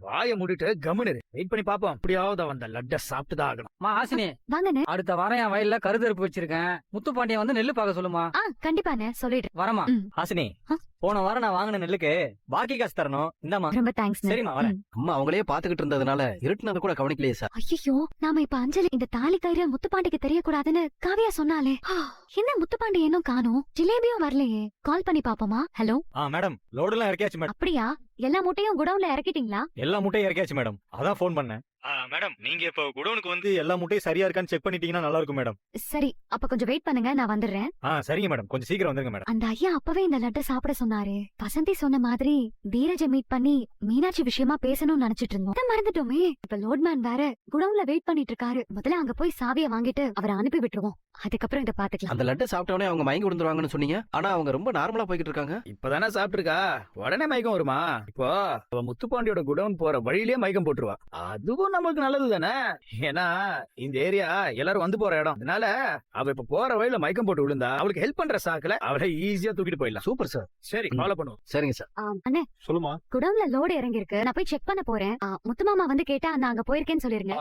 வாய மூடிட்டு கம்முனு வெயிட் பண்ணி பாப்போம். அப்படியாவது அவன் அந்த லட்ட சாப்பிட்டுதான் ஆகணும். ஆசினி, வாங்கண்ணே. அடுத்த வாரம் என் வயல்ல கருதறுப்பு வச்சிருக்கேன். முத்துப்பாண்டியன் வந்து நெல்லு பார்க்க சொல்லுமா. கண்டிப்பாண்ணே சொல்லிடுறேன். வரமா. ஹாசினி, ஆ? போன வாரம் நான் வாங்கின நெல்லுக்கு பாக்கி காசு தரணும். இந்தாமா. ரொம்ப தேங்க்ஸ். சரிம்மா, வரேன். அம்மா அவங்களே பாத்துக்கிட்டு இருந்ததுனால இருட்டுனது கூட கவனிக்கலையே சார். ஐயோ, நாம இப்ப அஞ்சலி இந்த தாலி கயிறு முத்துப்பாண்டிக்கு தெரியக்கூடாதுன்னு காவியா சொன்னாலே. என்ன முத்துப்பாண்டி இன்னும் காணோம்? ஜிலேபியும் வரலையே. கால் பண்ணி பாப்போமா? ஹலோ. மேடம், லோடு எல்லாம் இறக்கியாச்சு மேடம். அப்படியா? எல்லா மூட்டையும் குடவுன்ல இறக்கிட்டீங்களா? எல்லா மூட்டையும் இறக்கியாச்சு மேடம். அதான் போன் பண்ணேன். மேடம், நீங்க இப்ப குடோனுக்கு வந்து எல்லா மூட்டையும் சரியா இருக்கான்னு செக் பண்ணிட்டீங்கன்னா நல்லா இருக்கும் மேடம். சரி, அப்ப கொஞ்சம் வெயிட் பண்ணுங்க, நான் வந்துடுறேன். சரிங்க மேடம், கொஞ்சம் சீக்கிரம் வந்துருங்க மேடம். அந்த ஐயா அப்பவே இந்த லட்டை சாப்பிட சொன்னாரு. வசந்தி சொன்ன மாதிரி தீரஜ மீட் பண்ணி மீனாட்சி விஷயமா பேசணும்னு நினைச்சிட்டு இருந்தோம். அத மறந்துட்டோமே. இப்ப லோட்மேன் வேற குடவுன்ல வெயிட் பண்ணிட்டு இருக்காரு. முதல்ல அங்க போய் சாவியை வாங்கிட்டு அவரை அனுப்பி விட்டுருவோம். அதுக்கப்புறம் இத பாத்துக்கலாம். அந்த லட்டு சாப்பிட்டவனே அவங்க மயங்கி விழுந்துருவாங்கன்னு சொன்னீங்க. ஆனா அவங்க ரொம்ப நார்மலா போய்கிட்டு இருக்காங்க. இப்பதானே சாப்பிட்டுருக்கா, உடனே மயக்கம் வருமா? இப்போ அவ முத்துப்பாண்டியோட குடவுன் போற வழியிலே மயக்கம் போட்டுருவா. அதுவும் நமக்கு நல்லது தானே. ஏன்னா இந்த ஏரியா எல்லாரும் வந்து போற இடம். அதனால அவ இப்ப போற வழியில மயக்கம் போட்டு விழுந்தா அவளுக்கு ஹெல்ப் பண்ற சாக்குல அவளை ஈஸியா தூக்கிட்டு போயிடலாம். Super sir. சரி, ஃபாலோ பண்ணுவோம். சரிங்க சார். அண்ணே, சொல்லுமா. குடவுன்ல லோடு இறங்கி இருக்கு, நான் போய் செக் பண்ண போறேன். முத்துமாமா வந்து கேட்டா நான் அங்க போயிருக்கேன்னு சொல்லிருங்க.